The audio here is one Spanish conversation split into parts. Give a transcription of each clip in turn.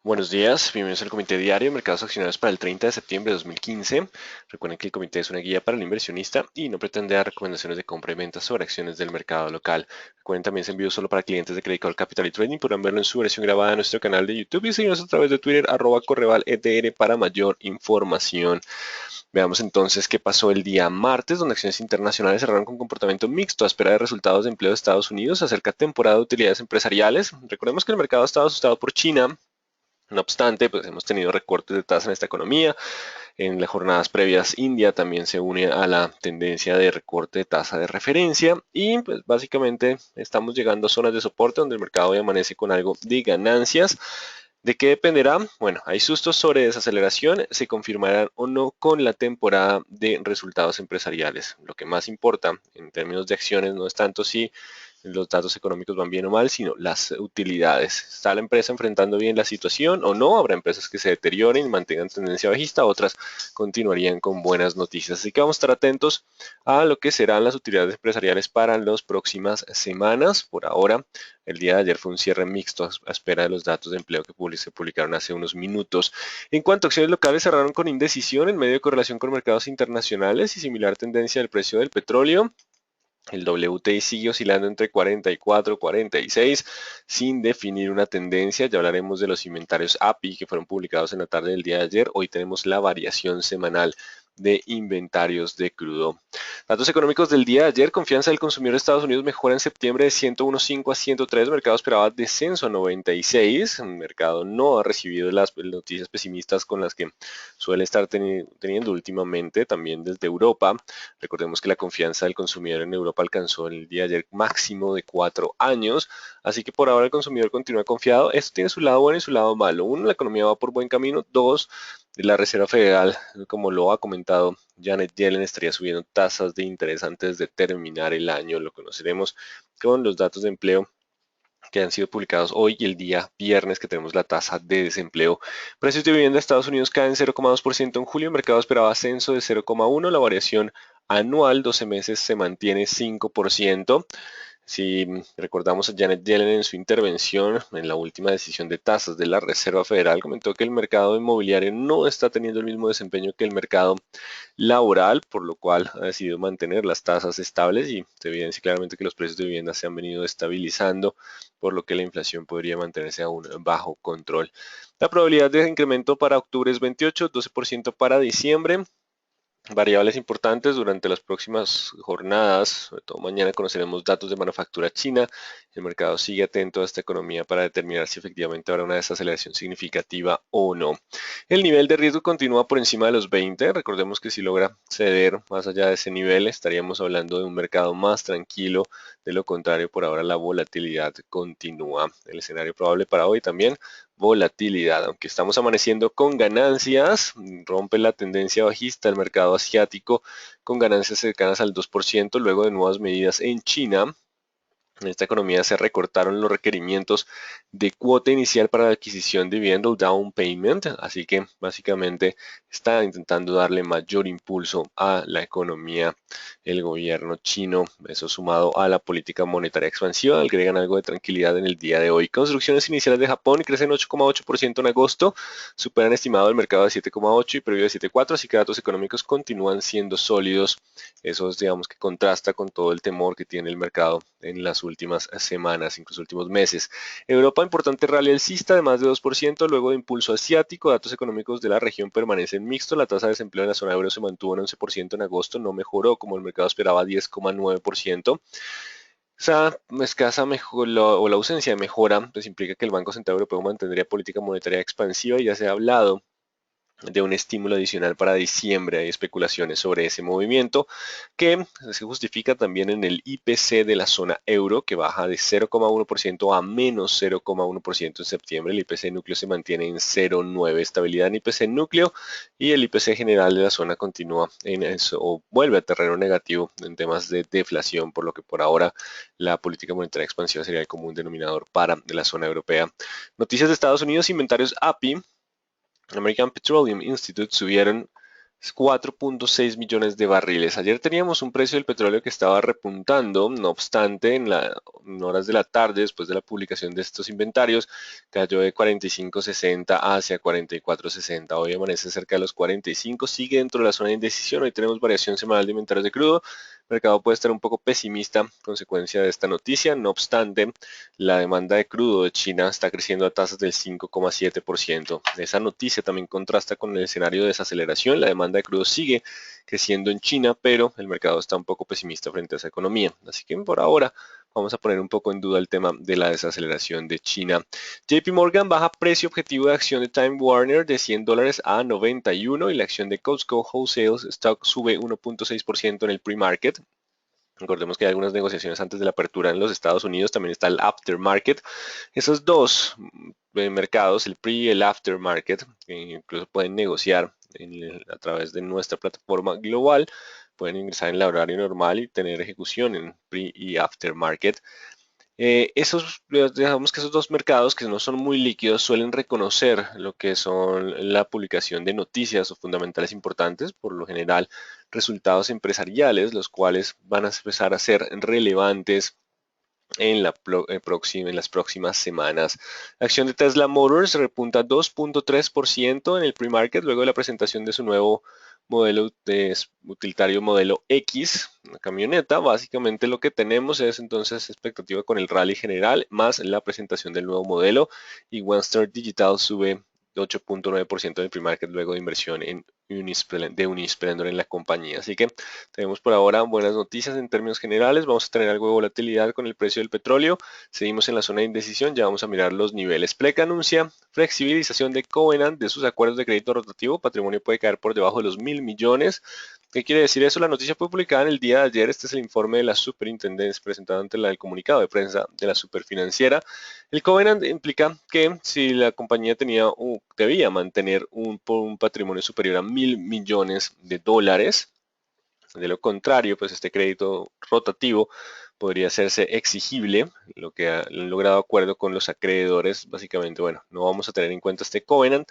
Buenos días, bienvenidos al Comité Diario de Mercados Accionarios para el 30 de septiembre de 2015. Recuerden que el comité es una guía para el inversionista y no pretende dar recomendaciones de compra y venta sobre acciones del mercado local. Recuerden también se envió solo para clientes de Credit Capital y Trading. Podrán verlo en su versión grabada en nuestro canal de YouTube y seguirnos a través de Twitter @correvaletr para mayor información. Veamos entonces qué pasó el día martes, donde acciones internacionales cerraron con comportamiento mixto a espera de resultados de empleo de Estados Unidos acerca de temporada de utilidades empresariales. Recordemos que el mercado ha estado asustado por China. No obstante, pues hemos tenido recortes de tasa en esta economía. En las jornadas previas, India también se une a la tendencia de recorte de tasa de referencia y pues básicamente estamos llegando a zonas de soporte donde el mercado hoy amanece con algo de ganancias. ¿De qué dependerá? Bueno, hay sustos sobre desaceleración, se confirmarán o no con la temporada de resultados empresariales. Lo que más importa en términos de acciones no es tanto si los datos económicos van bien o mal, sino las utilidades. ¿Está la empresa enfrentando bien la situación o no? Habrá empresas que se deterioren y mantengan tendencia bajista, otras continuarían con buenas noticias. Así que vamos a estar atentos a lo que serán las utilidades empresariales para las próximas semanas. Por ahora, el día de ayer fue un cierre mixto a espera de los datos de empleo que se publicaron hace unos minutos. En cuanto a acciones locales, cerraron con indecisión en medio de correlación con mercados internacionales y similar tendencia del precio del petróleo. El WTI sigue oscilando entre 44 y 46 sin definir una tendencia. Ya hablaremos de los inventarios API que fueron publicados en la tarde del día de ayer. Hoy tenemos la variación semanal de inventarios de crudo. Datos económicos del día de ayer. Confianza del consumidor de Estados Unidos mejora en septiembre de 101.5 a 103. El mercado esperaba descenso a 96. El mercado no ha recibido las noticias pesimistas con las que suele estar teniendo últimamente, también desde Europa. Recordemos que la confianza del consumidor en Europa alcanzó en el día de ayer máximo de 4 años, así que por ahora el consumidor continúa confiado. Esto tiene su lado bueno y su lado malo. Uno, la economía va por buen camino. Dos, la Reserva Federal, como lo ha comentado Janet Yellen, estaría subiendo tasas de interés antes de terminar el año. Lo conoceremos con los datos de empleo que han sido publicados hoy y el día viernes que tenemos la tasa de desempleo. Precios de vivienda de Estados Unidos caen 0,2% en julio, el mercado esperaba ascenso de 0,1%, la variación anual 12 meses se mantiene 5%. Si recordamos a Janet Yellen en su intervención en la última decisión de tasas de la Reserva Federal, comentó que el mercado inmobiliario no está teniendo el mismo desempeño que el mercado laboral, por lo cual ha decidido mantener las tasas estables y se evidencia claramente que los precios de vivienda se han venido estabilizando, por lo que la inflación podría mantenerse aún bajo control. La probabilidad de incremento para octubre es 28, 12% para diciembre. Variables importantes durante las próximas jornadas, sobre todo mañana conoceremos datos de manufactura china. El mercado sigue atento a esta economía para determinar si efectivamente habrá una desaceleración significativa o no. El nivel de riesgo continúa por encima de los 20. Recordemos que si logra ceder más allá de ese nivel, estaríamos hablando de un mercado más tranquilo. De lo contrario, por ahora la volatilidad continúa. El escenario probable para hoy también volatilidad, aunque estamos amaneciendo con ganancias, rompe la tendencia bajista del mercado asiático con ganancias cercanas al 2% luego de nuevas medidas en China. En esta economía se recortaron los requerimientos de cuota inicial para la adquisición de vivienda, el down payment, así que básicamente está intentando darle mayor impulso a la economía el gobierno chino, eso sumado a la política monetaria expansiva, agregan algo de tranquilidad en el día de hoy. Construcciones iniciales de Japón crecen 8,8% en agosto, superan estimado el mercado de 7,8 y previo de 7,4, así que datos económicos continúan siendo sólidos. Eso es, digamos, que contrasta con todo el temor que tiene el mercado en las últimas semanas, incluso últimos meses. Europa, importante rally alcista de más de 2%, luego de impulso asiático. Datos económicos de la región permanecen mixtos. La tasa de desempleo en la zona euro se mantuvo en 11% en agosto, no mejoró como el mercado esperaba 10,9%. Esa escasa mejora o la ausencia de mejora pues implica que el Banco Central Europeo mantendría política monetaria expansiva y ya se ha hablado de un estímulo adicional para diciembre. Hay especulaciones sobre ese movimiento que se justifica también en el IPC de la zona euro, que baja de 0,1% a menos 0,1% en septiembre. El IPC núcleo se mantiene en 0,9%. Estabilidad en IPC núcleo y el IPC general de la zona continúa en eso, o vuelve a terreno negativo en temas de deflación, por lo que por ahora la política monetaria expansiva sería el común denominador para la zona europea. Noticias de Estados Unidos, inventarios API American Petroleum Institute subieron 4.6 millones de barriles. Ayer teníamos un precio del petróleo que estaba repuntando, no obstante, en horas de la tarde, después de la publicación de estos inventarios, cayó de 45.60 hacia 44.60. Hoy amanece cerca de los 45, sigue dentro de la zona de indecisión. Hoy tenemos variación semanal de inventarios de crudo. El mercado puede estar un poco pesimista consecuencia de esta noticia, no obstante, la demanda de crudo de China está creciendo a tasas del 5,7%. Esa noticia también contrasta con el escenario de desaceleración. La demanda de crudo sigue creciendo en China, pero el mercado está un poco pesimista frente a esa economía. Así que por ahora vamos a poner un poco en duda el tema de la desaceleración de China. JP Morgan baja precio objetivo de acción de Time Warner de $100 a 91 y la acción de Costco Wholesale Stock sube 1.6% en el pre-market. Recordemos que hay algunas negociaciones antes de la apertura en los Estados Unidos, también está el aftermarket. Esos dos mercados, el pre y el aftermarket, incluso pueden negociar a través de nuestra plataforma global, pueden ingresar en el horario normal y tener ejecución en pre y aftermarket. Digamos que esos dos mercados que no son muy líquidos suelen reconocer lo que son la publicación de noticias o fundamentales importantes, por lo general resultados empresariales, los cuales van a empezar a ser relevantes en las próximas semanas. La acción de Tesla Motors repunta 2.3% en el pre-market luego de la presentación de su nuevo modelo de utilitario modelo X, una camioneta. Básicamente lo que tenemos es entonces expectativa con el rally general más la presentación del nuevo modelo, y OneStar Digital sube 8.9% en el pre-market luego de inversión de Unisplendor en la compañía. Así que tenemos por ahora buenas noticias en términos generales. Vamos a tener algo de volatilidad con el precio del petróleo. Seguimos en la zona de indecisión. Ya vamos a mirar los niveles. Plec anuncia flexibilización de Covenant de sus acuerdos de crédito rotativo. Patrimonio puede caer por debajo de los 1.000 millones. ¿Qué quiere decir eso? La noticia fue publicada en el día de ayer. Este es el informe de la superintendencia presentado ante el comunicado de prensa de la superfinanciera. El Covenant implica que si la compañía debía mantener un patrimonio superior a 1.000 millones de dólares, de lo contrario, pues este crédito rotativo podría hacerse exigible, lo que han logrado acuerdo con los acreedores. Básicamente, bueno, no vamos a tener en cuenta este covenant.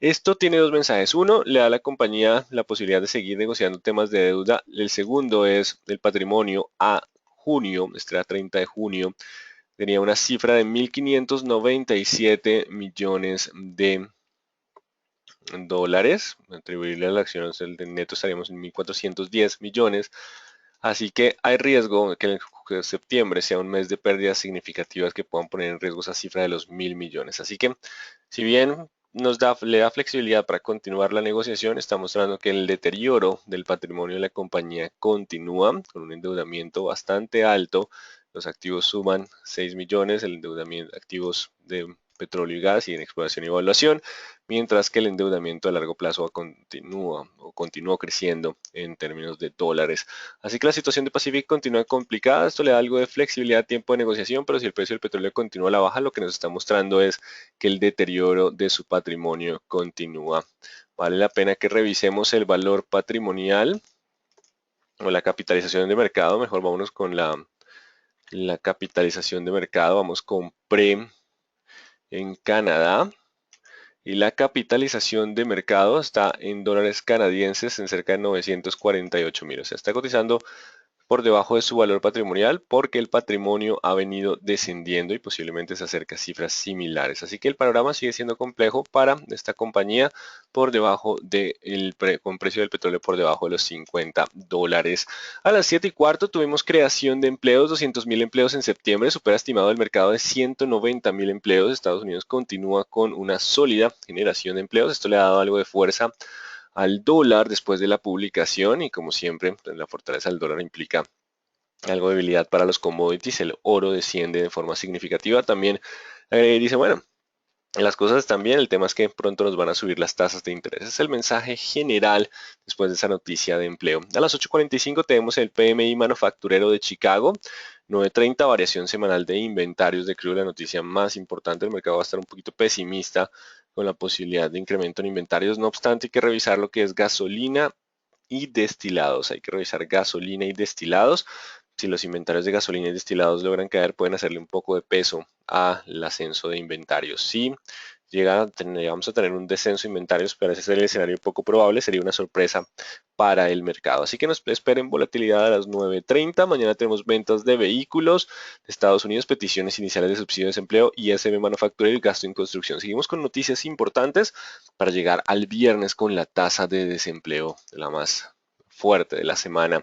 Esto tiene dos mensajes. Uno, le da a la compañía la posibilidad de seguir negociando temas de deuda. El segundo es el patrimonio a junio, este 30 de junio, tenía una cifra de 1.597 millones de dólares. Atribuirle a la acción del neto estaríamos en 1.410 millones. Así que hay riesgo que septiembre sea un mes de pérdidas significativas que puedan poner en riesgo esa cifra de los 1.000 millones. Así que si bien le da flexibilidad para continuar la negociación, está mostrando que el deterioro del patrimonio de la compañía continúa con un endeudamiento bastante alto. Los activos suman 6 millones, el endeudamiento activos de petróleo y gas y en exploración y evaluación, mientras que el endeudamiento a largo plazo continuó creciendo en términos de dólares. Así que la situación de Pacific continúa complicada. Esto le da algo de flexibilidad, tiempo de negociación, pero si el precio del petróleo continúa a la baja, lo que nos está mostrando es que el deterioro de su patrimonio continúa. Vale la pena que revisemos el valor patrimonial o la capitalización de mercado. Mejor vámonos con la capitalización de mercado. Vamos con PRE en Canadá. Y la capitalización de mercado está en dólares canadienses en cerca de 948.000. O sea, está cotizando por debajo de su valor patrimonial porque el patrimonio ha venido descendiendo y posiblemente se acerca a cifras similares. Así que el panorama sigue siendo complejo para esta compañía por debajo con precio del petróleo por debajo de los 50 dólares. A las 7:15 tuvimos creación de empleos, 200.000 empleos en septiembre, supera estimado del mercado de 190.000 empleos. Estados Unidos continúa con una sólida generación de empleos. Esto le ha dado algo de fuerza al dólar después de la publicación y como siempre la fortaleza del dólar implica algo de debilidad para los commodities. El oro desciende de forma significativa. También dice, bueno, las cosas están bien, el tema es que pronto nos van a subir las tasas de interés. Ese es el mensaje general después de esa noticia de empleo. A las 8:45 tenemos el PMI manufacturero de Chicago, 9:30, variación semanal de inventarios de crudo, la noticia más importante. El mercado va a estar un poquito pesimista con la posibilidad de incremento en inventarios. No obstante, hay que revisar lo que es gasolina y destilados. Hay que revisar gasolina y destilados. Si los inventarios de gasolina y destilados logran caer, pueden hacerle un poco de peso al ascenso de inventarios. Si vamos a tener un descenso de inventarios, pero ese es el escenario poco probable, sería una sorpresa para el mercado. Así que nos esperen volatilidad a las 9:30. Mañana tenemos ventas de vehículos de Estados Unidos, peticiones iniciales de subsidio de desempleo, ISM manufacturero y gasto en construcción. Seguimos con noticias importantes para llegar al viernes con la tasa de desempleo, la más fuerte de la semana.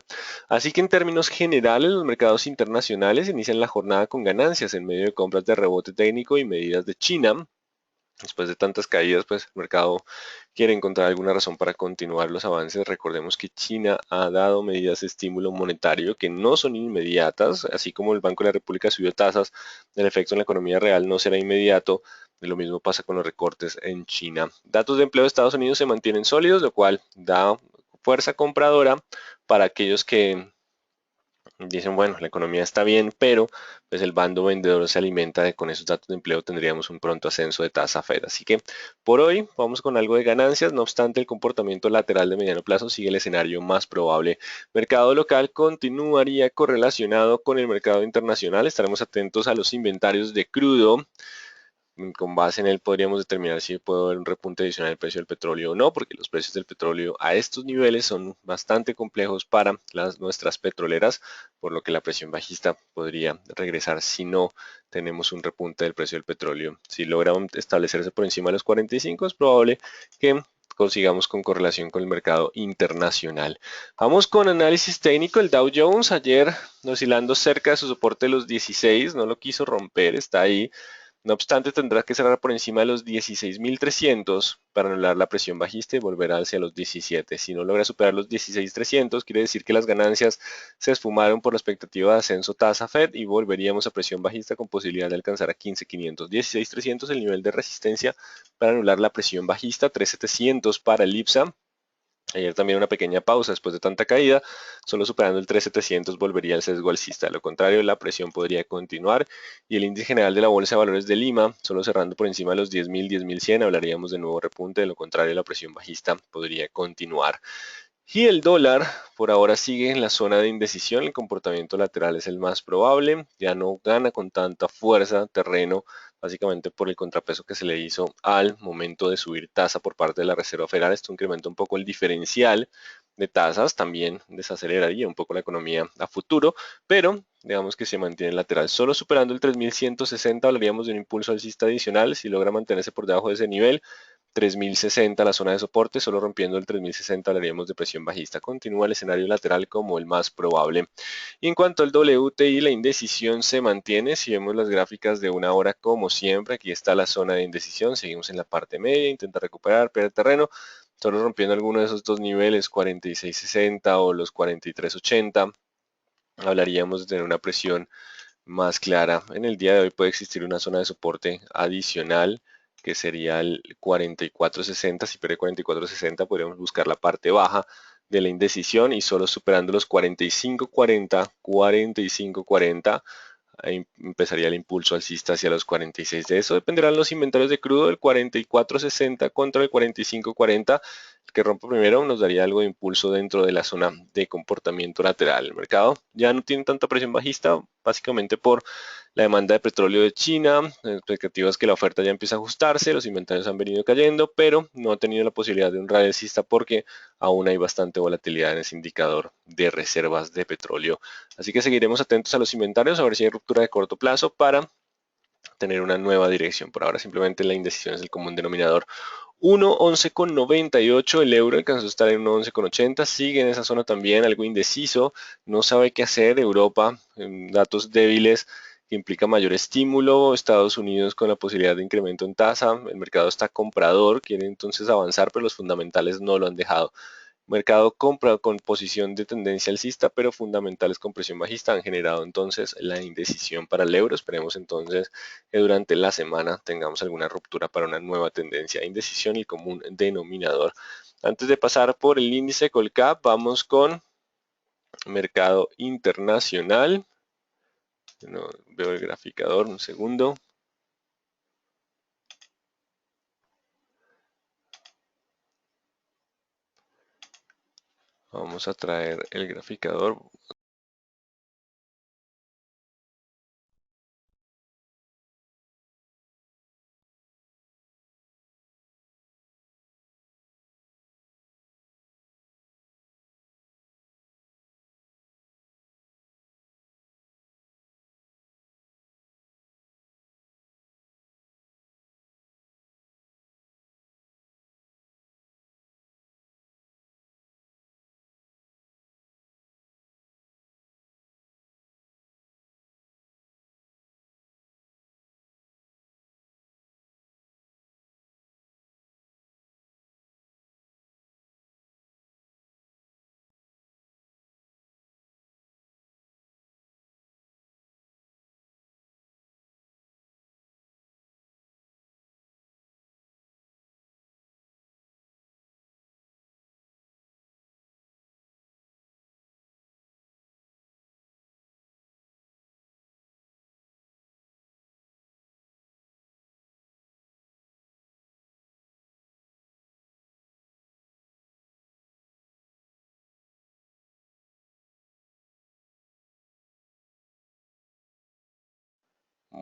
Así que en términos generales, los mercados internacionales inician la jornada con ganancias en medio de compras de rebote técnico y medidas de China. Después de tantas caídas, pues el mercado quiere encontrar alguna razón para continuar los avances. Recordemos que China ha dado medidas de estímulo monetario que no son inmediatas, así como el Banco de la República subió tasas, el efecto en la economía real no será inmediato. Lo mismo pasa con los recortes en China. Datos de empleo de Estados Unidos se mantienen sólidos, lo cual da fuerza compradora para aquellos que dicen, bueno, la economía está bien, pero pues el bando vendedor se alimenta de con esos datos de empleo tendríamos un pronto ascenso de tasa Fed. Así que por hoy vamos con algo de ganancias, no obstante el comportamiento lateral de mediano plazo sigue el escenario más probable. Mercado local continuaría correlacionado con el mercado internacional, estaremos atentos a los inventarios de crudo. Con base en él podríamos determinar si puede haber un repunte adicional del precio del petróleo o no, porque los precios del petróleo a estos niveles son bastante complejos para nuestras petroleras, por lo que la presión bajista podría regresar si no tenemos un repunte del precio del petróleo. Si logra establecerse por encima de los 45, es probable que consigamos con correlación con el mercado internacional. Vamos con análisis técnico. El Dow Jones ayer oscilando cerca de su soporte de los 16, no lo quiso romper, está ahí. No obstante, tendrá que cerrar por encima de los 16.300 para anular la presión bajista y volver hacia los 17. Si no logra superar los 16.300, quiere decir que las ganancias se esfumaron por la expectativa de ascenso tasa Fed y volveríamos a presión bajista con posibilidad de alcanzar a 15.500. 16.300 el nivel de resistencia para anular la presión bajista, 3.700 para el IPSA. Ayer también una pequeña pausa después de tanta caída, solo superando el 3.700 volvería el sesgo alcista. De lo contrario, la presión podría continuar y el índice general de la Bolsa de Valores de Lima, solo cerrando por encima de los 10.000, 10.100, hablaríamos de nuevo repunte. De lo contrario, la presión bajista podría continuar. Y el dólar por ahora sigue en la zona de indecisión, el comportamiento lateral es el más probable, ya no gana con tanta fuerza terreno, básicamente por el contrapeso que se le hizo al momento de subir tasa por parte de la Reserva Federal. Esto incrementa un poco el diferencial de tasas, también desaceleraría un poco la economía a futuro, pero digamos que se mantiene lateral. Solo superando el 3.160 hablaríamos de un impulso alcista adicional si logra mantenerse por debajo de ese nivel. 3.060 la zona de soporte, solo rompiendo el 3.060 hablaríamos de presión bajista. Continúa el escenario lateral como el más probable. Y en cuanto al WTI, la indecisión se mantiene. Si vemos las gráficas de una hora, como siempre, aquí está la zona de indecisión. Seguimos en la parte media, intenta recuperar, pierde terreno. Solo rompiendo alguno de esos dos niveles, 46.60 o los 43.80, hablaríamos de tener una presión más clara. En el día de hoy puede existir una zona de soporte adicional que sería el 44.60. Si pierde 44.60 podríamos buscar la parte baja de la indecisión y solo superando los 45.40, 45.40 ahí empezaría el impulso alcista hacia los 46. De eso dependerán los inventarios de crudo, el 44.60 contra el 45.40. El que rompa primero nos daría algo de impulso dentro de la zona de comportamiento lateral. El mercado ya no tiene tanta presión bajista, básicamente por la demanda de petróleo de China, expectativas que la oferta ya empieza a ajustarse, los inventarios han venido cayendo, pero no ha tenido la posibilidad de un rally alcista porque aún hay bastante volatilidad en ese indicador de reservas de petróleo. Así que seguiremos atentos a los inventarios a ver si hay ruptura de corto plazo para tener una nueva dirección. Por ahora simplemente la indecisión es el común denominador. 1.11,98 el euro, alcanzó a estar en 1.11,80, sigue en esa zona también, algo indeciso, no sabe qué hacer. Europa, datos débiles que implica mayor estímulo, Estados Unidos con la posibilidad de incremento en tasa, el mercado está comprador, quiere entonces avanzar, pero los fundamentales no lo han dejado. Mercado compra con posición de tendencia alcista, pero fundamentales con presión bajista han generado entonces la indecisión para el euro. Esperemos entonces que durante la semana tengamos alguna ruptura para una nueva tendencia. Indecisión y común denominador. Antes de pasar por el índice Colcap, vamos con mercado internacional. No, veo el graficador, un segundo. Vamos a traer el graficador.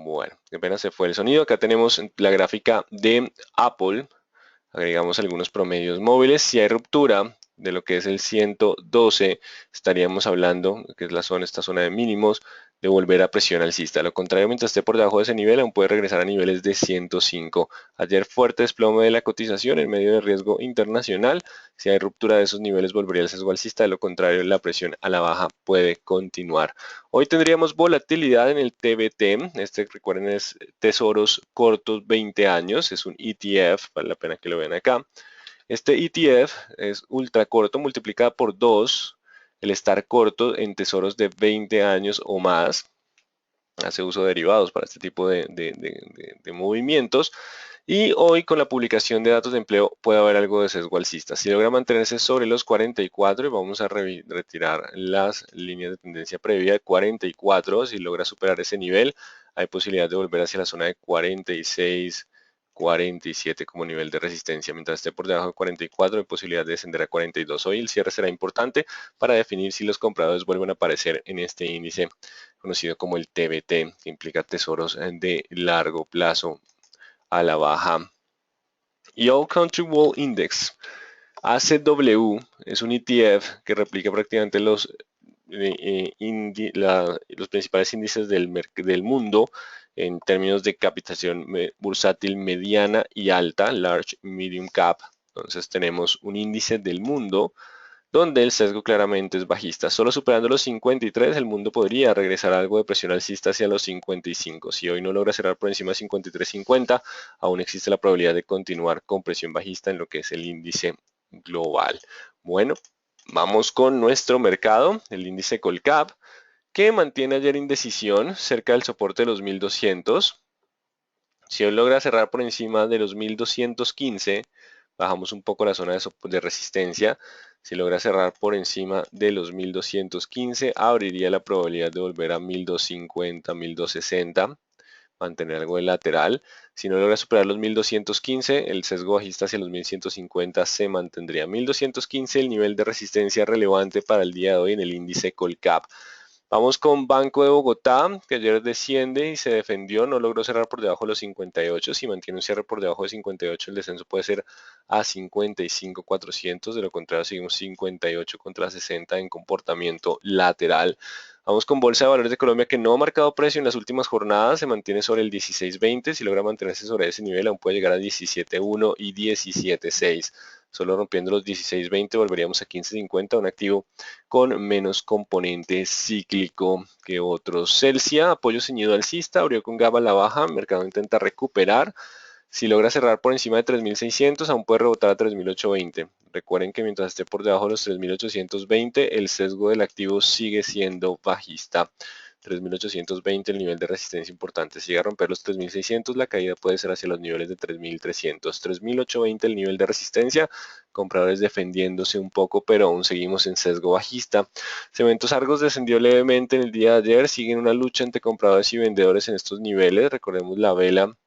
Bueno, apenas se fue el sonido. Acá tenemos la gráfica de Apple. Agregamos algunos promedios móviles. Si hay ruptura de lo que es el 112, estaríamos hablando, que es esta zona de mínimos, de volver a presión alcista. A lo contrario, mientras esté por debajo de ese nivel, aún puede regresar a niveles de 105. Ayer fuerte desplome de la cotización en medio de riesgo internacional. Si hay ruptura de esos niveles, volvería el sesgo alcista. De lo contrario, la presión a la baja puede continuar. Hoy tendríamos volatilidad en el TBT. Este, recuerden, es tesoros cortos 20 años. Es un ETF, vale la pena que lo vean acá. Este ETF es ultra corto, multiplicada por 2 el estar corto en tesoros de 20 años o más. Hace uso de derivados para este tipo de movimientos. Y hoy con la publicación de datos de empleo puede haber algo de sesgo alcista. Si logra mantenerse sobre los 44, y vamos a retirar las líneas de tendencia previa de 44, si logra superar ese nivel, hay posibilidad de volver hacia la zona de 46, 47 como nivel de resistencia. Mientras esté por debajo de 44, hay posibilidad de descender a 42. Hoy el cierre será importante para definir si los compradores vuelven a aparecer en este índice conocido como el TBT, que implica tesoros de largo plazo a la baja. Y All Country World Index, ACW, es un ETF que replica prácticamente los principales índices del mundo en términos de capitalización bursátil mediana y alta, large, medium cap. Entonces tenemos un índice del mundo donde el sesgo claramente es bajista. Solo superando los 53, el mundo podría regresar a algo de presión alcista hacia los 55. Si hoy no logra cerrar por encima de 53.50, aún existe la probabilidad de continuar con presión bajista en lo que es el índice global. Bueno, vamos con nuestro mercado, el índice Colcap, que mantiene ayer indecisión cerca del soporte de los 1200. Si hoy logra cerrar por encima de los 1215, bajamos un poco la zona de resistencia. Si logra cerrar por encima de los 1215, abriría la probabilidad de volver a 1250, 1260, mantener algo de lateral. Si no logra superar los 1215, el sesgo bajista hacia los 1150 se mantendría. 1215, el nivel de resistencia relevante para el día de hoy en el índice Colcap. Vamos con Banco de Bogotá, que ayer desciende y se defendió, no logró cerrar por debajo de los 58. Si mantiene un cierre por debajo de 58, el descenso puede ser a 55.400. De lo contrario, seguimos 58 contra 60 en comportamiento lateral. Vamos con Bolsa de Valores de Colombia, que no ha marcado precio en las últimas jornadas, se mantiene sobre el 16.20. Si logra mantenerse sobre ese nivel, aún puede llegar a 17.1 y 17.6. Solo rompiendo los 16.20 volveríamos a 15.50, un activo con menos componente cíclico que otros. Celsia, apoyo ceñido alcista, abrió con gap a la baja, el mercado intenta recuperar. Si logra cerrar por encima de 3.600, aún puede rebotar a 3.820. Recuerden que mientras esté por debajo de los 3.820, el sesgo del activo sigue siendo bajista. 3.820, el nivel de resistencia importante. Si llega a romper los 3.600, la caída puede ser hacia los niveles de 3.300. 3.820, el nivel de resistencia. Compradores defendiéndose un poco, pero aún seguimos en sesgo bajista. Cementos Argos descendió levemente en el día de ayer. Siguen una lucha entre compradores y vendedores en estos niveles. Recordemos la vela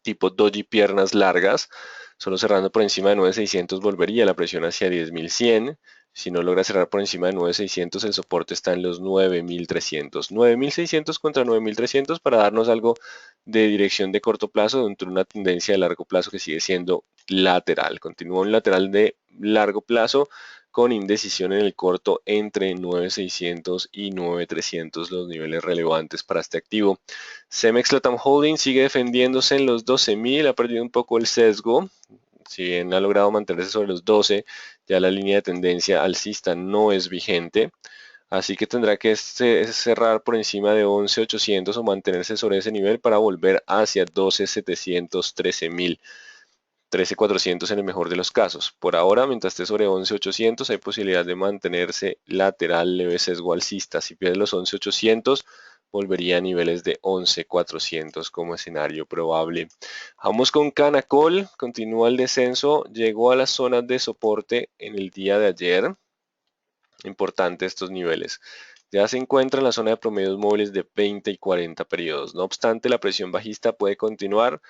tipo doji piernas largas. Solo cerrando por encima de 9.600 volvería la presión hacia 10.100. Si no logra cerrar por encima de 9.600, el soporte está en los 9.300. 9.600 contra 9.300 para darnos algo de dirección de corto plazo dentro de una tendencia de largo plazo que sigue siendo lateral. Continúa un lateral de largo plazo con indecisión en el corto entre 9.600 y 9.300, los niveles relevantes para este activo. Cemex Latam Holding sigue defendiéndose en los 12.000, ha perdido un poco el sesgo. Si bien ha logrado mantenerse sobre los 12, ya la línea de tendencia alcista no es vigente. Así que tendrá que cerrar por encima de 11.800 o mantenerse sobre ese nivel para volver hacia 12.700, 13.000. 13.400 en el mejor de los casos. Por ahora, mientras esté sobre 11.800, hay posibilidad de mantenerse lateral leve sesgo alcista. Si pierde los 11.800, volvería a niveles de 11.400 como escenario probable. Vamos con Canacol, continúa el descenso, llegó a las zonas de soporte en el día de ayer. Importante estos niveles. Ya se encuentra en la zona de promedios móviles de 20 y 40 periodos. No obstante, la presión bajista puede continuar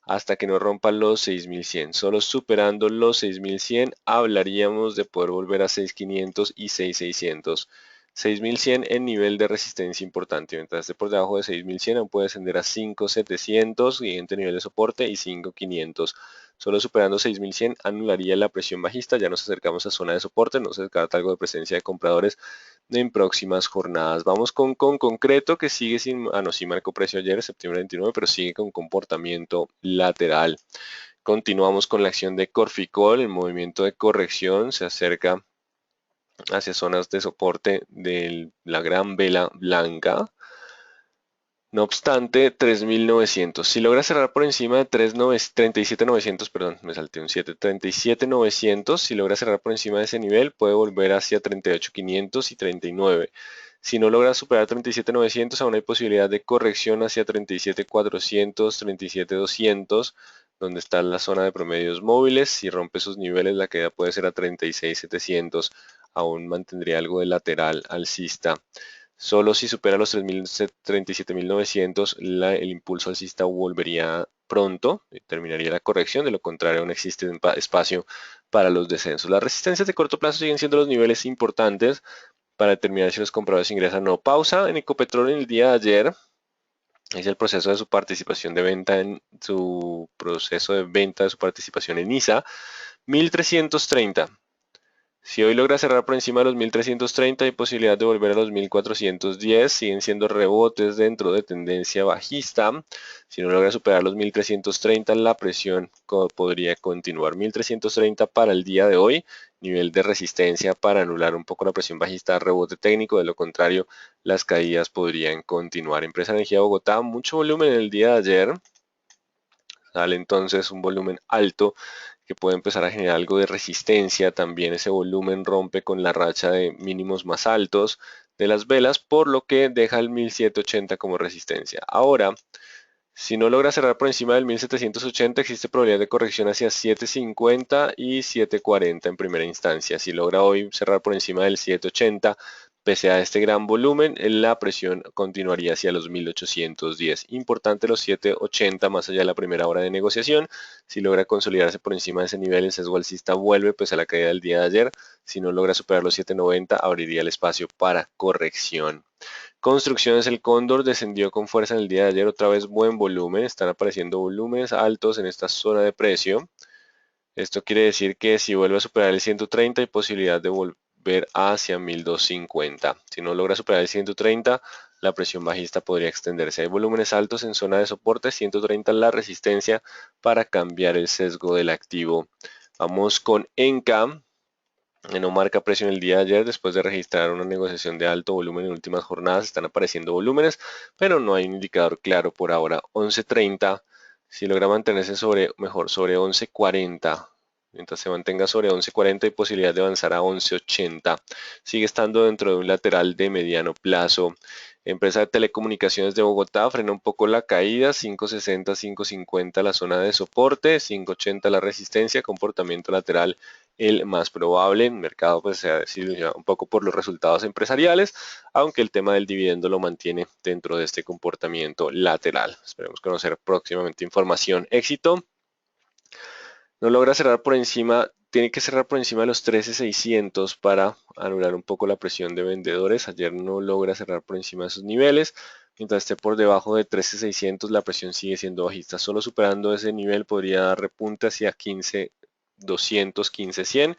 hasta que no rompan los 6.100. Solo superando los 6.100 hablaríamos de poder volver a 6.500 y 6.600. 6100 en nivel de resistencia importante. Mientras esté por debajo de 6100 aún puede descender a 5700, siguiente nivel de soporte, y 5500. Solo superando 6100 anularía la presión bajista, ya nos acercamos a zona de soporte, no se descarta algo de presencia de compradores en próximas jornadas. Vamos con concreto, que sigue sin, no, sí marcó precio ayer, septiembre 29, pero sigue con comportamiento lateral. Continuamos con la acción de Corficol, el movimiento de corrección se acerca hacia zonas de soporte de la gran vela blanca. No obstante, 3.900. Si logra cerrar por encima de 37.900, perdón, me salté un 7, 37.900, si logra cerrar por encima de ese nivel, puede volver hacia 38.500 y 39. Si no logra superar 37.900, aún hay posibilidad de corrección hacia 37.400, 37.200, donde está la zona de promedios móviles. Si rompe esos niveles, la caída puede ser a 36.700. Aún mantendría algo de lateral alcista. Solo si supera los 37.900, el impulso alcista volvería pronto, terminaría la corrección, de lo contrario no existe espacio para los descensos. Las resistencias de corto plazo siguen siendo los niveles importantes para determinar si los compradores ingresan o no. Pausa en Ecopetrol en el día de ayer. Es el proceso de su participación de venta en su proceso de venta de su participación en ISA, 1330. Si hoy logra cerrar por encima de los 1330, hay posibilidad de volver a los 1410. Siguen siendo rebotes dentro de tendencia bajista. Si no logra superar los 1330, la presión podría continuar. 1330 para el día de hoy, nivel de resistencia para anular un poco la presión bajista, rebote técnico. De lo contrario, las caídas podrían continuar. Empresa Energía Bogotá, mucho volumen en el día de ayer. Sale entonces un volumen alto que puede empezar a generar algo de resistencia. También ese volumen rompe con la racha de mínimos más altos de las velas, por lo que deja el 1780 como resistencia. Ahora, si no logra cerrar por encima del 1780, existe probabilidad de corrección hacia 750 y 740 en primera instancia. Si logra hoy cerrar por encima del 780, pese a este gran volumen, la presión continuaría hacia los 1810. Importante los 780 más allá de la primera hora de negociación. Si logra consolidarse por encima de ese nivel, el sesgo alcista vuelve pese a la caída del día de ayer. Si no logra superar los 790, abriría el espacio para corrección. Construcciones El Cóndor descendió con fuerza en el día de ayer, otra vez buen volumen, están apareciendo volúmenes altos en esta zona de precio. Esto quiere decir que si vuelve a superar el 130 hay posibilidad de volver hacia 1250. Si no logra superar el 130, la presión bajista podría extenderse. Hay volúmenes altos en zona de soporte, 130 la resistencia para cambiar el sesgo del activo. Vamos con Enca. No marca precio en el día de ayer después de registrar una negociación de alto volumen en últimas jornadas. Están apareciendo volúmenes, pero no hay un indicador claro por ahora. 11.30, si logra mantenerse sobre 11.40. Mientras se mantenga sobre 11.40 hay posibilidad de avanzar a 11.80. Sigue estando dentro de un lateral de mediano plazo. Empresa de Telecomunicaciones de Bogotá frena un poco la caída, 5.60, 5.50 la zona de soporte, 5.80 la resistencia, comportamiento lateral el más probable. En mercado pues se ha decidido un poco por los resultados empresariales, aunque el tema del dividendo lo mantiene dentro de este comportamiento lateral. Esperemos conocer próximamente información. Éxito. No logra cerrar por encima, tiene que cerrar por encima de los 13.600 para anular un poco la presión de vendedores. Ayer no logra cerrar por encima de esos niveles. Mientras esté por debajo de 13.600, la presión sigue siendo bajista. Solo superando ese nivel podría dar repunte hacia 15.200, 15.100.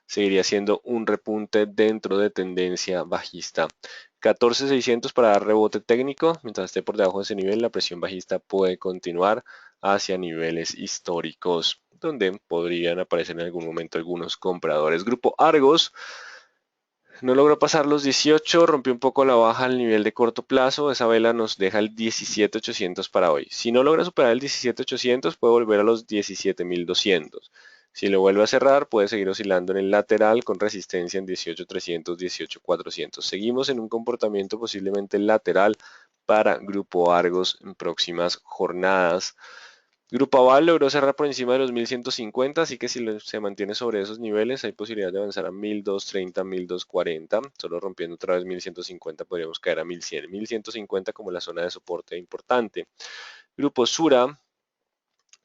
Seguiría siendo un repunte dentro de tendencia bajista. 14.600 para dar rebote técnico. Mientras esté por debajo de ese nivel, la presión bajista puede continuar hacia niveles históricos, donde podrían aparecer en algún momento algunos compradores. Grupo Argos no logró pasar los 18, rompió un poco la baja al nivel de corto plazo. Esa vela nos deja el 17.800 para hoy. Si no logra superar el 17.800, puede volver a los 17.200. Si lo vuelve a cerrar, puede seguir oscilando en el lateral con resistencia en 18.300, 18.400. Seguimos en un comportamiento posiblemente lateral para Grupo Argos en próximas jornadas. Grupo Aval logró cerrar por encima de los 1150, así que si se mantiene sobre esos niveles hay posibilidad de avanzar a 1230, 1240. Solo rompiendo otra vez 1150 podríamos caer a 1100. 1150 como la zona de soporte importante. Grupo Sura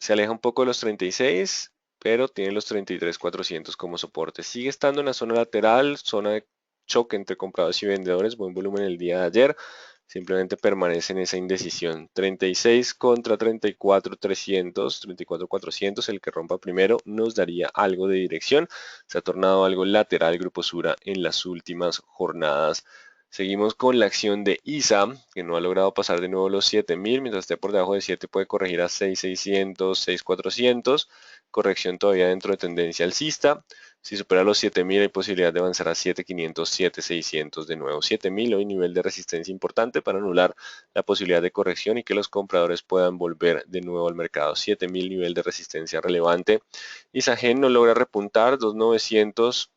se aleja un poco de los 36, pero tiene los 33.400 como soporte. Sigue estando en la zona lateral, zona de choque entre compradores y vendedores, buen volumen el día de ayer. Simplemente permanece en esa indecisión. 36 contra 34,300, 34,400, el que rompa primero nos daría algo de dirección. Se ha tornado algo lateral el Grupo Sura en las últimas jornadas. Seguimos con la acción de ISA, que no ha logrado pasar de nuevo los 7000, mientras esté por debajo de 7 puede corregir a 6600, 6400, corrección todavía dentro de tendencia alcista. Si supera los 7000 hay posibilidad de avanzar a 7500, 7600 de nuevo. 7000 hoy nivel de resistencia importante para anular la posibilidad de corrección y que los compradores puedan volver de nuevo al mercado. 7000 nivel de resistencia relevante. Isagen no logra repuntar, 2900.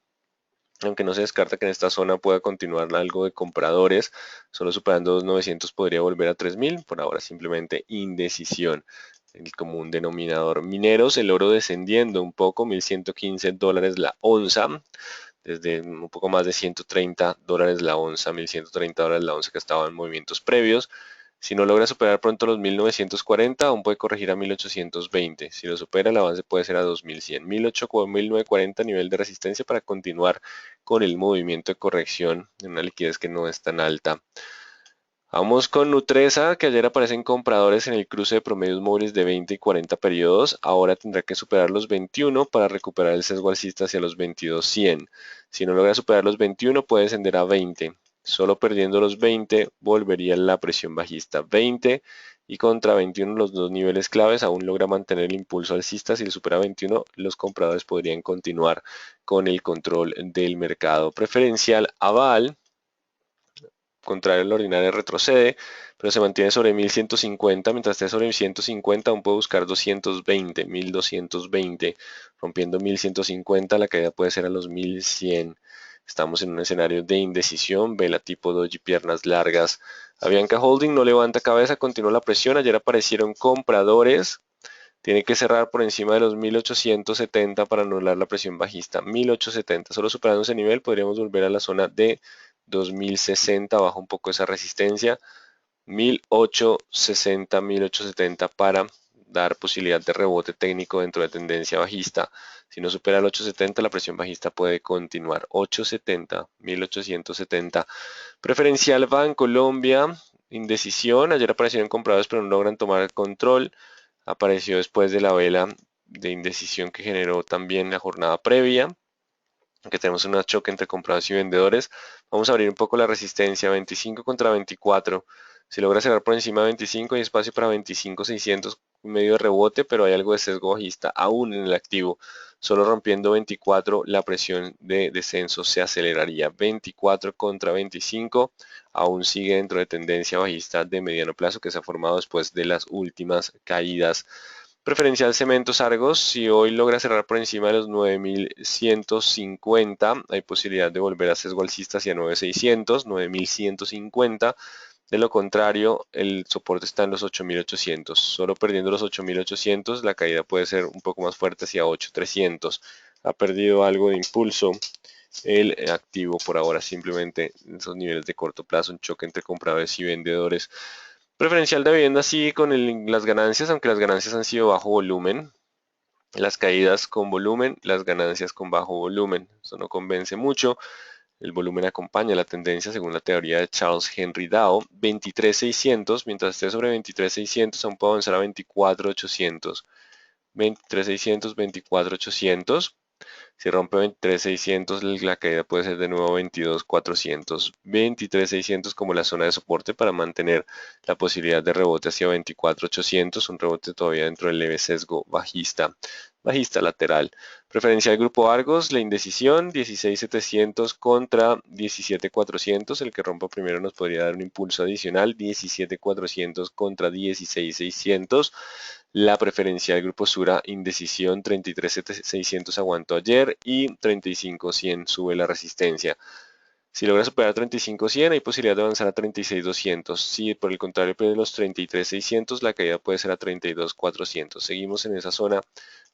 Aunque no se descarta que en esta zona pueda continuar algo de compradores, solo superando 2.900 podría volver a 3.000, por ahora simplemente indecisión. El común denominador. Mineros, el oro descendiendo un poco, $1.115 la onza, desde un poco más de $130 la onza, $1.130 la onza que estaba en movimientos previos. Si no logra superar pronto los 1940, aún puede corregir a 1820. Si lo supera, el avance puede ser a 2100. 1940 nivel de resistencia para continuar con el movimiento de corrección en una liquidez que no es tan alta. Vamos con Nutresa, que ayer aparecen compradores en el cruce de promedios móviles de 20 y 40 periodos. Ahora tendrá que superar los 21 para recuperar el sesgo alcista hacia los 22.100. Si no logra superar los 21, puede descender a 20. Solo perdiendo los 20 volvería la presión bajista. 20 y contra 21 los dos niveles claves. Aún logra mantener el impulso alcista. Si le supera 21, los compradores podrían continuar con el control del mercado. Preferencial aval, contrario a la ordinaria, retrocede, pero se mantiene sobre 1150. Mientras esté sobre 150 aún puede buscar 220, 1220, rompiendo 1150 la caída puede ser a los 1100. Estamos en un escenario de indecisión, vela tipo doji, piernas largas. Avianca Holding no levanta cabeza, continúa la presión. Ayer aparecieron compradores. Tiene que cerrar por encima de los 1870 para anular la presión bajista. 1870. Solo superando ese nivel podríamos volver a la zona de 2060. Baja un poco esa resistencia. 1860, 1870 para dar posibilidad de rebote técnico dentro de tendencia bajista. Si no supera el 870, la presión bajista puede continuar. 870, 1870. Preferencial Bancolombia, indecisión. Ayer aparecieron compradores pero no logran tomar el control. Apareció después de la vela de indecisión que generó también la jornada previa, que tenemos un choque entre compradores y vendedores. Vamos a abrir un poco la resistencia, 25 contra 24. Si logra cerrar por encima de 25, hay espacio para 25,600, medio de rebote, pero hay algo de sesgo bajista aún en el activo. Solo rompiendo 24, la presión de descenso se aceleraría. 24 contra 25, aún sigue dentro de tendencia bajista de mediano plazo que se ha formado después de las últimas caídas. Preferencial Cementos Argos, si hoy logra cerrar por encima de los 9.150, hay posibilidad de volver a sesgo alcista hacia 9.600, 9.150. De lo contrario, el soporte está en los 8.800. Solo perdiendo los 8.800, la caída puede ser un poco más fuerte hacia 8.300. Ha perdido algo de impulso el activo por ahora, simplemente en esos niveles de corto plazo, un choque entre compradores y vendedores. Preferencial de vivienda sigue con las ganancias, aunque las ganancias han sido bajo volumen. Las caídas con volumen, las ganancias con bajo volumen. Eso no convence mucho. El volumen acompaña la tendencia según la teoría de Charles Henry Dow. 23.600, mientras esté sobre 23.600 aún puede avanzar a 24.800. 23.600, 24.800. Si rompe 23.600, la caída puede ser de nuevo 22.400. 23.600 como la zona de soporte para mantener la posibilidad de rebote hacia 24.800. Un rebote todavía dentro del leve sesgo bajista. Bajista lateral. Preferencial Grupo Argos, la indecisión, 16.700 contra 17.400. El que rompa primero nos podría dar un impulso adicional. 17.400 contra 16.600. La preferencial Grupo Sura, indecisión, 33.600 aguantó ayer y 35.100 sube la resistencia. Si logra superar 35.100 hay posibilidad de avanzar a 36.200. Si por el contrario pierde los 33.600, la caída puede ser a 32.400. Seguimos en esa zona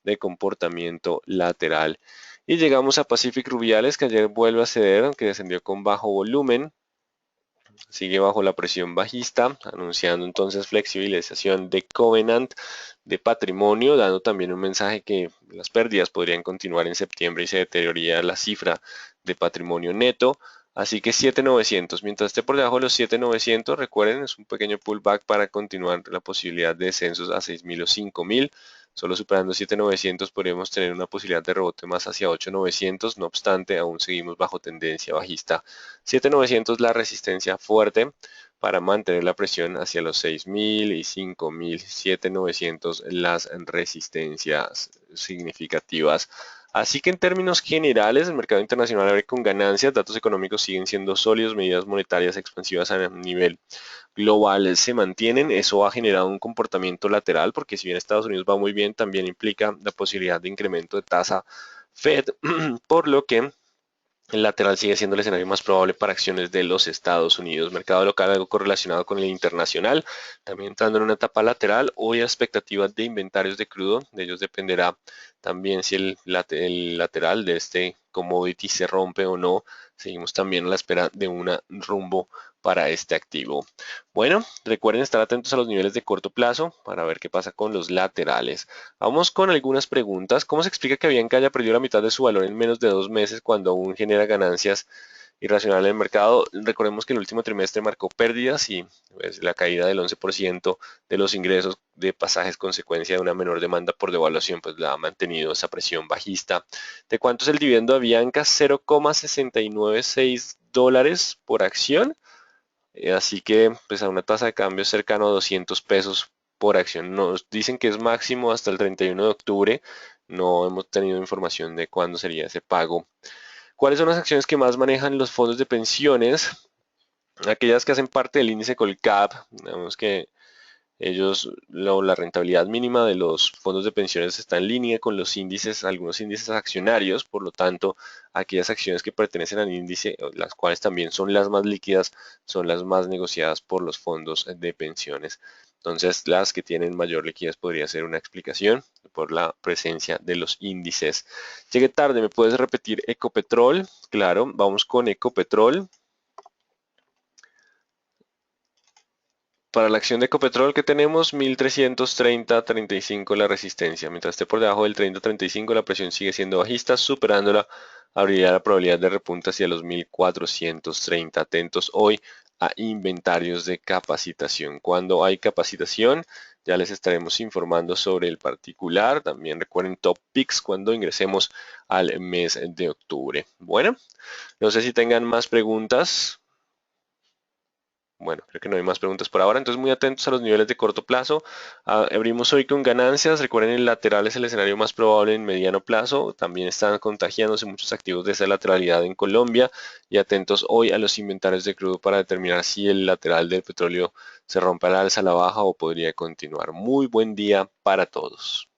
de comportamiento lateral. Y llegamos a Pacific Rubiales, que ayer vuelve a ceder, aunque descendió con bajo volumen. Sigue bajo la presión bajista, anunciando entonces flexibilización de covenant de patrimonio, dando también un mensaje que las pérdidas podrían continuar en septiembre y se deterioraría la cifra de patrimonio neto. Así que 7.900. Mientras esté por debajo de los 7.900, recuerden, es un pequeño pullback para continuar la posibilidad de descensos a 6.000 o 5.000. Solo superando 7.900 podríamos tener una posibilidad de rebote más hacia 8.900. No obstante, aún seguimos bajo tendencia bajista. 7.900 la resistencia fuerte para mantener la presión hacia los 6.000 y 5.000. 7.900 las resistencias significativas. Así que en términos generales, el mercado internacional abre con ganancias, datos económicos siguen siendo sólidos, medidas monetarias expansivas a nivel global se mantienen. Eso ha generado un comportamiento lateral, porque si bien Estados Unidos va muy bien, también implica la posibilidad de incremento de tasa Fed, por lo que el lateral sigue siendo el escenario más probable para acciones de los Estados Unidos. Mercado local algo correlacionado con el internacional, también entrando en una etapa lateral. Hoy expectativas de inventarios de crudo, de ellos dependerá también si el lateral de este commodity se rompe o no. Seguimos también a la espera de un rumbo para este activo. Bueno, recuerden estar atentos a los niveles de corto plazo para ver qué pasa con los laterales. Vamos con algunas preguntas. ¿Cómo se explica que Avianca haya perdido la mitad de su valor en menos de 2 meses cuando aún genera ganancias irracionales en el mercado? Recordemos que el último trimestre marcó pérdidas y pues, la caída del 11% de los ingresos de pasajes consecuencia de una menor demanda por devaluación, pues la ha mantenido esa presión bajista. ¿De cuánto es el dividendo de Avianca? 0,696 dólares por acción. Así que pues a una tasa de cambio cercano a 200 pesos por acción. Nos dicen que es máximo hasta el 31 de octubre. No hemos tenido información de cuándo sería ese pago. ¿Cuáles son las acciones que más manejan los fondos de pensiones? Aquellas que hacen parte del índice Colcap. Digamos que la rentabilidad mínima de los fondos de pensiones está en línea con los índices, algunos índices accionarios. Por lo tanto, aquellas acciones que pertenecen al índice, las cuales también son las más líquidas, son las más negociadas por los fondos de pensiones. Entonces, las que tienen mayor liquidez podría ser una explicación por la presencia de los índices. Llegué tarde, ¿me puedes repetir Ecopetrol? Claro, vamos con Ecopetrol. Para la acción de Ecopetrol que tenemos, 1330.35 la resistencia. Mientras esté por debajo del 30.35, la presión sigue siendo bajista, superándola abriría la probabilidad de repunte hacia los 1430. Atentos hoy a inventarios de capacitación. Cuando hay capacitación, ya les estaremos informando sobre el particular. También recuerden Top Picks cuando ingresemos al mes de octubre. Bueno, no sé si tengan más preguntas. Bueno, creo que no hay más preguntas por ahora, entonces muy atentos a los niveles de corto plazo. Abrimos hoy con ganancias, recuerden el lateral es el escenario más probable en mediano plazo, también están contagiándose muchos activos de esa lateralidad en Colombia y atentos hoy a los inventarios de crudo para determinar si el lateral del petróleo se rompe al alza, a la baja o podría continuar. Muy buen día para todos.